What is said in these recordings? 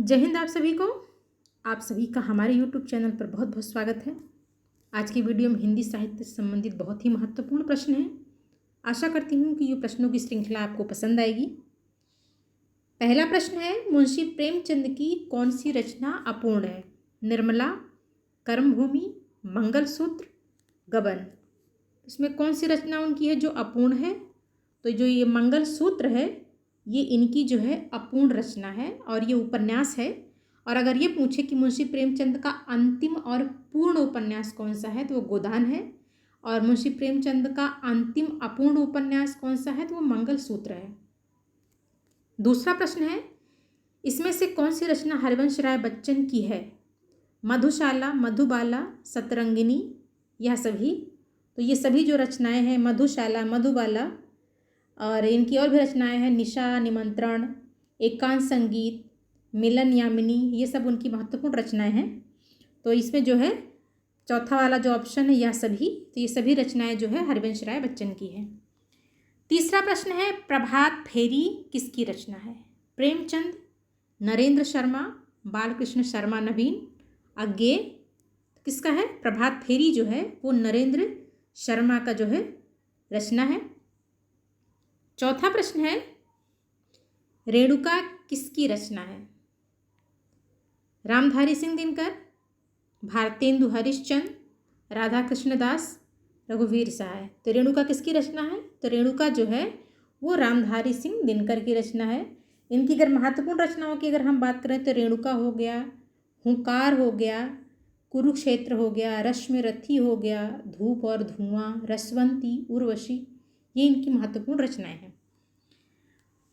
जय हिंद आप सभी को। आप सभी का हमारे YouTube चैनल पर बहुत बहुत स्वागत है। आज की वीडियो में हिंदी साहित्य से संबंधित बहुत ही महत्वपूर्ण प्रश्न हैं। आशा करती हूँ कि ये प्रश्नों की श्रृंखला आपको पसंद आएगी। पहला प्रश्न है, मुंशी प्रेमचंद की कौन सी रचना अपूर्ण है? निर्मला, कर्मभूमि, मंगलसूत्र, गबन। इसमें कौन सी रचना उनकी है जो अपूर्ण है? तो जो ये मंगलसूत्र है ये इनकी जो है अपूर्ण रचना है और ये उपन्यास है। और अगर ये पूछे कि मुंशी प्रेमचंद का अंतिम और पूर्ण उपन्यास कौन सा है तो वो गोदान है, और मुंशी प्रेमचंद का अंतिम अपूर्ण उपन्यास कौन सा है तो वो मंगलसूत्र है। दूसरा प्रश्न है, इसमें से कौन सी रचना हरिवंश राय बच्चन की है? मधुशाला, मधुबाला, सतरंगिनी, यह सभी। तो ये सभी जो रचनाएं हैं, मधुशाला, मधुबाला और इनकी और भी रचनाएं हैं, निशा, निमंत्रण, एकांत संगीत, मिलन यामिनी, ये सब उनकी महत्वपूर्ण रचनाएं हैं। तो इसमें जो है चौथा वाला जो ऑप्शन है यह सभी, तो ये सभी रचनाएं जो है हरिवंश राय बच्चन की है। तीसरा प्रश्न है, प्रभात फेरी किसकी रचना है? प्रेमचंद, नरेंद्र शर्मा, बालकृष्ण शर्मा नवीन, अज्ञेय। किसका है? प्रभात फेरी जो है वो नरेंद्र शर्मा का जो है रचना है। चौथा प्रश्न है, रेणुका किसकी रचना है? रामधारी सिंह दिनकर, भारतेंदु हरिश्चंद्र, राधा कृष्ण दास, रघुवीर सहाय। तो रेणुका किसकी रचना है? तो रेणुका जो है वो रामधारी सिंह दिनकर की रचना है। इनकी अगर महत्वपूर्ण रचनाओं की अगर हम बात करें तो रेणुका हो गया, हुंकार हो गया, कुरुक्षेत्र हो गया, रश्मिरथी हो गया, धूप और धुआं, रसवंती, उर्वशी, ये इनकी महत्वपूर्ण रचनाएं हैं।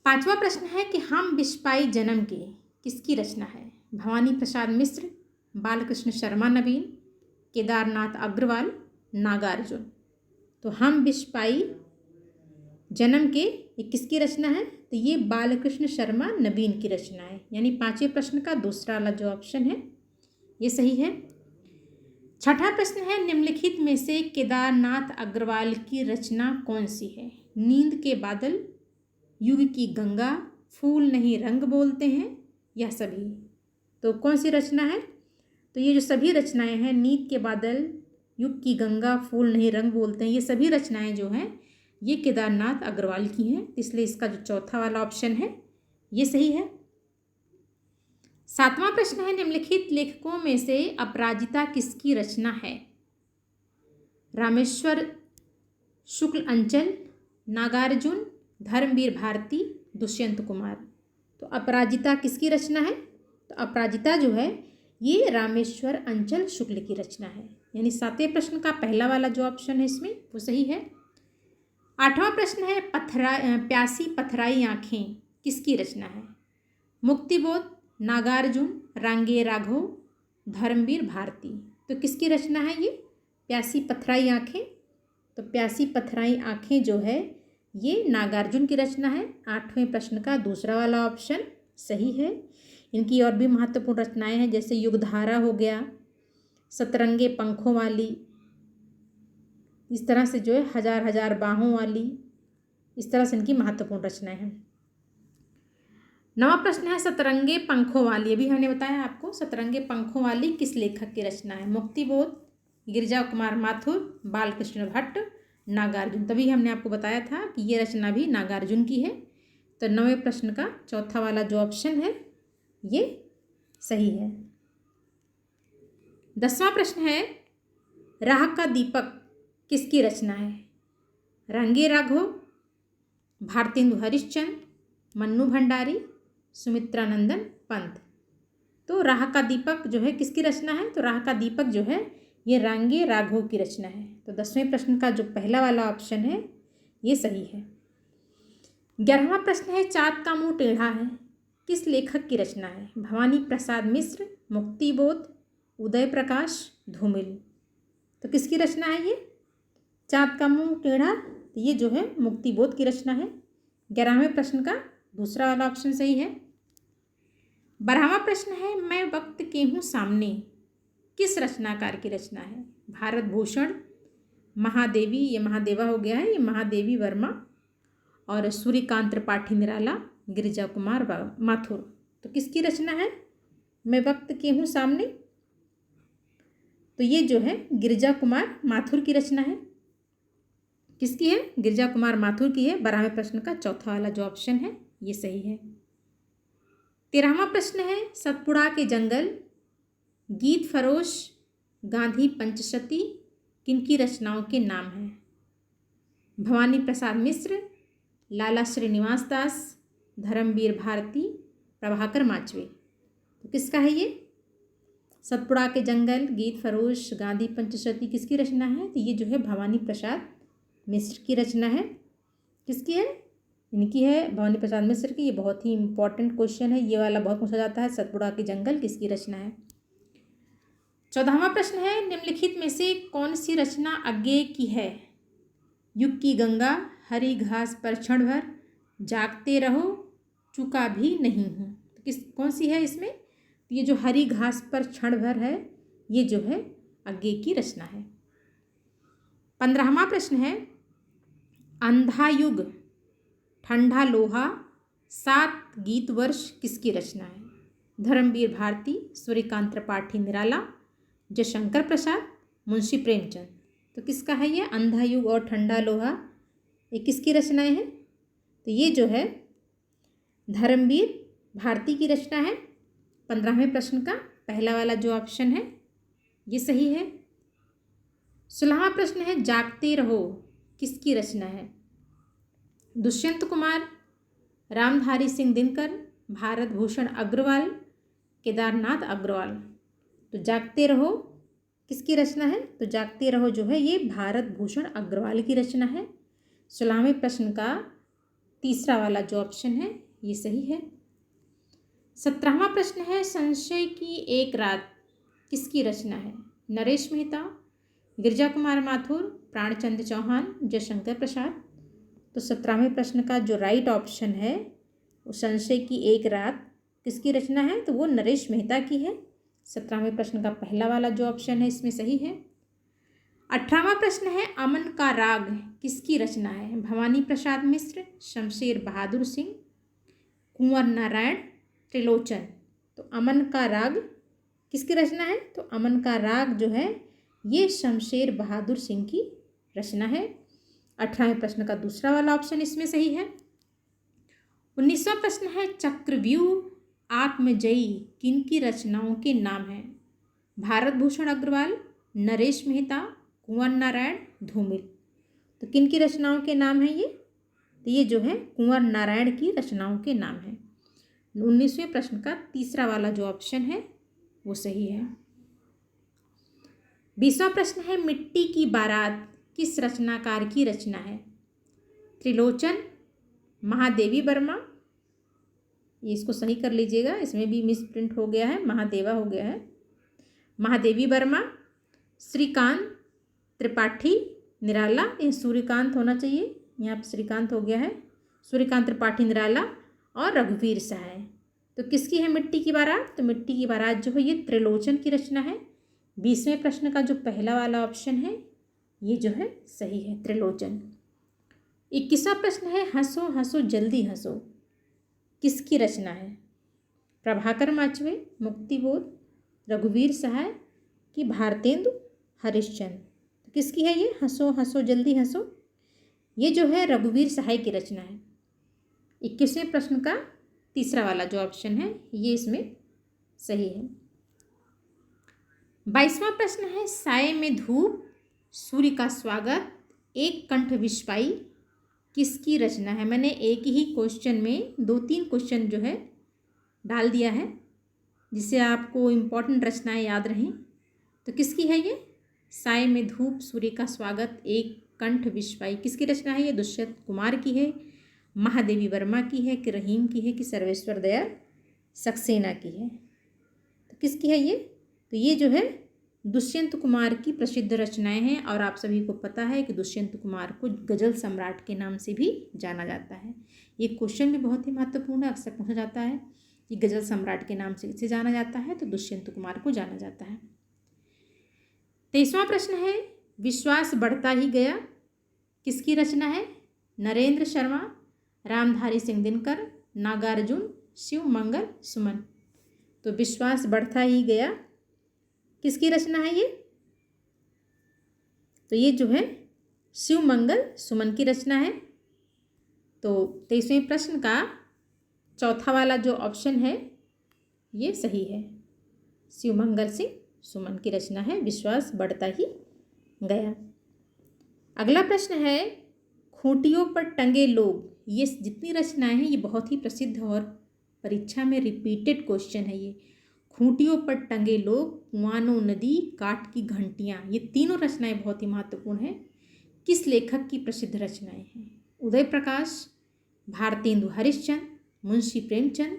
पांचवा प्रश्न है कि हम बिस्पाई जन्म के किसकी रचना है? भवानी प्रसाद मिश्र, बालकृष्ण शर्मा नवीन, केदारनाथ अग्रवाल, नागार्जुन। तो हम बिस्पाई जन्म के ये किसकी रचना है? तो ये बालकृष्ण शर्मा नवीन की रचना है। यानी पांचवें प्रश्न का दूसरा वाला जो ऑप्शन है ये सही है। छठा प्रश्न है, निम्नलिखित में से केदारनाथ अग्रवाल की रचना कौन सी है? नींद के बादल, युग की गंगा, फूल नहीं रंग बोलते हैं, यह सभी। तो कौन सी रचना है? तो ये जो सभी रचनाएं हैं, नींद के बादल, युग की गंगा, फूल नहीं रंग बोलते हैं, ये सभी रचनाएं जो हैं ये केदारनाथ अग्रवाल की हैं। इसलिए इसका जो चौथा वाला ऑप्शन है ये सही है। सातवां प्रश्न है, निम्नलिखित लेखकों में से अपराजिता किसकी रचना है? रामेश्वर शुक्ल अंचल, नागार्जुन, धर्मवीर भारती, दुष्यंत कुमार। तो अपराजिता किसकी रचना है? तो अपराजिता जो है ये रामेश्वर अंचल शुक्ल की रचना है। यानी सातवें प्रश्न का पहला वाला जो ऑप्शन है इसमें वो सही है। आठवां प्रश्न है, प्यासी पथराई आँखें किसकी रचना है? मुक्तिबोध, नागार्जुन, रांगे राघव, धर्मवीर भारती। तो किसकी रचना है ये प्यासी पथराई आँखें? तो प्यासी पथराई आँखें जो है ये नागार्जुन की रचना है। आठवें प्रश्न का दूसरा वाला ऑप्शन सही है। इनकी और भी महत्वपूर्ण रचनाएं हैं, जैसे युगधारा हो गया, सतरंगे पंखों वाली, इस तरह से जो है हजार हजार बाहों वाली, इस तरह से इनकी महत्वपूर्ण रचनाएं हैं। नवा प्रश्न है, सतरंगे पंखों वाली, अभी हमने बताया आपको सतरंगे पंखों वाली किस लेखक की रचना है? मुक्तिबोध, गिरिजा कुमार माथुर, बालकृष्ण भट्ट, नागार्जुन। तभी हमने आपको बताया था कि ये रचना भी नागार्जुन की है। तो नवें प्रश्न का चौथा वाला जो ऑप्शन है ये सही है। 10वां प्रश्न है, राह का दीपक किसकी रचना है? रांगे राघव, भारतेंदु हरिश्चंद्र, मन्नू भंडारी, सुमित्रानंदन पंत। तो राह का दीपक जो है किसकी रचना है? तो राह का दीपक जो है ये रांगे राघव की रचना है। तो 10वें प्रश्न का जो पहला वाला ऑप्शन है ये सही है। 11वां प्रश्न है, चाँद का मुंह टेढ़ा है किस लेखक की रचना है? भवानी प्रसाद मिश्र, मुक्तिबोध, उदय प्रकाश, धूमिल। तो किसकी रचना है ये चाँद का मुंह टेढ़ा? तो ये जो है मुक्तिबोध की रचना है। 11वें प्रश्न का दूसरा वाला ऑप्शन सही है। 12वां प्रश्न है, मैं वक्त के हूँ सामने किस रचनाकार की रचना है? भारत भूषण, महादेवी, ये महादेवा हो गया है, ये महादेवी वर्मा, और सूर्यकांत त्रिपाठी निराला, गिरिजा कुमार माथुर। तो किसकी रचना है? मैं वक्त की हूँ सामने, तो ये जो है गिरिजा कुमार माथुर की रचना है। किसकी है? गिरिजा कुमार माथुर की है। 12वें प्रश्न का चौथा वाला जो ऑप्शन है ये सही है। 13वां प्रश्न है, सतपुड़ा के जंगल, गीत फरोश, गांधी पंचशती किनकी रचनाओं के नाम हैं? भवानी प्रसाद मिश्र, लाला श्रीनिवास दास, धर्मवीर भारती, प्रभाकर माचवे। तो किसका है ये? सतपुड़ा के जंगल, गीत फरोश, गांधी पंचशती किसकी रचना है? तो ये जो है भवानी प्रसाद मिश्र की रचना है। किसकी है? इनकी है, भवानी प्रसाद मिश्र की। ये बहुत ही इंपॉर्टेंट क्वेश्चन है, ये वाला बहुत पूछा जाता है। सतपुड़ा के जंगल किसकी रचना है? 14वां प्रश्न है, निम्नलिखित में से कौन सी रचना अज्ञेय की है? युग की गंगा, हरी घास पर क्षण भर, जागते रहो, चुका भी नहीं हूँ। तो कौन सी है इसमें? तो ये जो हरी घास पर क्षण भर है, ये जो है अज्ञेय की रचना है। 15वां प्रश्न है, अंधा युग, ठंडा लोहा, 7 गीत वर्ष किसकी रचना है? धर्मवीर भारती, सूर्यकांत त्रिपाठी निराला, जयशंकर प्रसाद, मुंशी प्रेमचंद। तो किसका है ये? अंधा युग और ठंडा लोहा, ये किसकी रचनाएं हैं? तो ये जो है धर्मवीर भारती की रचना है। 15वें प्रश्न का पहला वाला जो ऑप्शन है ये सही है। 16वां प्रश्न है, जागते रहो किसकी रचना है? दुष्यंत कुमार, रामधारी सिंह दिनकर, भारत भूषण अग्रवाल, केदारनाथ अग्रवाल। तो जागते रहो किसकी रचना है? तो जागते रहो जो है ये भारत भूषण अग्रवाल की रचना है। 16वें प्रश्न का तीसरा वाला जो ऑप्शन है ये सही है। 17वां प्रश्न है, संशय की एक रात किसकी रचना है? नरेश मेहता, गिरिजा कुमार माथुर, प्राणचंद्र चौहान, जयशंकर प्रसाद। तो 17वें प्रश्न का जो राइट ऑप्शन है वो संशय की एक रात किसकी रचना है? तो वो नरेश मेहता की है। 17वें प्रश्न का पहला वाला जो ऑप्शन है इसमें सही है। 18वां प्रश्न है, अमन का राग किसकी रचना है? भवानी प्रसाद मिश्र, शमशेर बहादुर सिंह, कुंवर नारायण, त्रिलोचन। तो अमन का राग किसकी रचना है? तो अमन का राग जो है ये शमशेर बहादुर सिंह की रचना है। 18वें प्रश्न का दूसरा वाला ऑप्शन इसमें सही है। 19वां प्रश्न है, चक्रव्यूह आत्मजयी किनकी रचनाओं के नाम हैं? भारत भूषण अग्रवाल, नरेश मेहता, कुंवर नारायण, धूमिल। तो किनकी रचनाओं के नाम हैं ये? तो ये जो है कुंवर नारायण की रचनाओं के नाम हैं। 19वें प्रश्न का तीसरा वाला जो ऑप्शन है वो सही है। 20वां प्रश्न है, मिट्टी की बारात किस रचनाकार की रचना है? त्रिलोचन, महादेवी वर्मा, ये इसको सही कर लीजिएगा, इसमें भी मिस प्रिंट हो गया है, महादेवा हो गया है। महादेवी वर्मा, श्रीकांत त्रिपाठी निराला, ये सूर्यकांत होना चाहिए, यहाँ पर श्रीकांत हो गया है, सूर्यकांत त्रिपाठी निराला और रघुवीर सहाय। तो किसकी है मिट्टी की बारात? तो मिट्टी की बारात जो है ये त्रिलोचन की रचना है। 20वें प्रश्न का जो पहला वाला ऑप्शन है ये जो है सही है, त्रिलोचन। 21वां प्रश्न है, हंसो हंसो जल्दी हंसो किसकी रचना है? प्रभाकर माचवे, मुक्तिबोध, रघुवीर सहाय कि भारतेंदु हरिश्चंद्र। तो किसकी है ये हंसो हंसो जल्दी हंसो? ये जो है रघुवीर सहाय की रचना है। 21वें प्रश्न का तीसरा वाला जो ऑप्शन है ये इसमें सही है। 22वां प्रश्न है, साये में धूप, सूर्य का स्वागत, एक कंठ विस्पाई किसकी रचना है? मैंने एक ही क्वेश्चन में 2-3 क्वेश्चन जो है डाल दिया है जिससे आपको इम्पोर्टेंट रचनाएं याद रहें। तो किसकी है ये? साये में धूप, सूर्य का स्वागत, एक कंठ विस्पाई किसकी रचना है? ये दुष्यंत कुमार की है, महादेवी वर्मा की है, कि रहीम की है, कि सर्वेश्वर दयाल सक्सेना की है? तो किसकी है ये? तो ये जो है दुष्यंत कुमार की प्रसिद्ध रचनाएं हैं और आप सभी को पता है कि दुष्यंत कुमार को गज़ल सम्राट के नाम से भी जाना जाता है। ये क्वेश्चन भी बहुत ही महत्वपूर्ण है, अक्सर पूछा जाता है कि गज़ल सम्राट के नाम से इसे जाना जाता है, तो दुष्यंत कुमार को जाना जाता है। 23वां प्रश्न है, विश्वास बढ़ता ही गया किसकी रचना है? नरेंद्र शर्मा, रामधारी सिंह दिनकर, नागार्जुन, शिव मंगल सुमन। तो विश्वास बढ़ता ही गया किसकी रचना है ये? तो ये जो है शिवमंगल सुमन की रचना है। तो 23वें प्रश्न का चौथा वाला जो ऑप्शन है ये सही है, शिवमंगल सिंह सुमन की रचना है, विश्वास बढ़ता ही गया। अगला प्रश्न है खूंटियों पर टंगे लोग। ये जितनी रचनाएं हैं ये बहुत ही प्रसिद्ध और परीक्षा में रिपीटेड क्वेश्चन है ये। खूंटियों पर टंगे लोग, कुआनो नदी, काठ की घंटियाँ, ये तीनों रचनाएं बहुत ही महत्वपूर्ण हैं। किस लेखक की प्रसिद्ध रचनाएं हैं? उदय प्रकाश, भारतेंदु हरिश्चंद्र, मुंशी प्रेमचंद,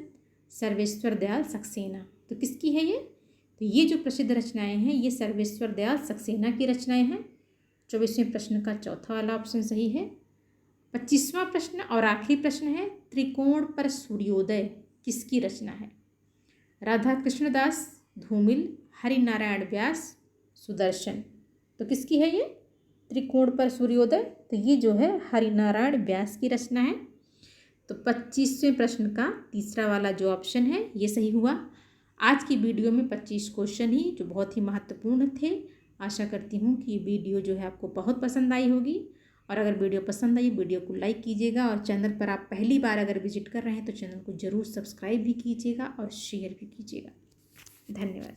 सर्वेश्वर दयाल सक्सेना। तो किसकी है ये? तो ये जो प्रसिद्ध रचनाएं हैं ये सर्वेश्वर दयाल सक्सेना की रचनाएं हैं। 24वें प्रश्न का चौथा वाला ऑप्शन सही है। 25वां प्रश्न और आखिरी प्रश्न है त्रिकोण पर सूर्योदय किसकी रचना है? राधा कृष्णदास, धूमिल, हरिनारायण व्यास, सुदर्शन। तो किसकी है ये त्रिकोण पर सूर्योदय? तो ये जो है हरिनारायण व्यास की रचना है। तो 25वें प्रश्न का तीसरा वाला जो ऑप्शन है ये सही हुआ। आज की वीडियो में 25 क्वेश्चन ही जो बहुत ही महत्वपूर्ण थे। आशा करती हूँ कि ये वीडियो जो है आपको बहुत पसंद आई होगी, और अगर वीडियो पसंद आई वीडियो को लाइक कीजिएगा, और चैनल पर आप पहली बार अगर विजिट कर रहे हैं तो चैनल को ज़रूर सब्सक्राइब भी कीजिएगा और शेयर भी कीजिएगा। धन्यवाद।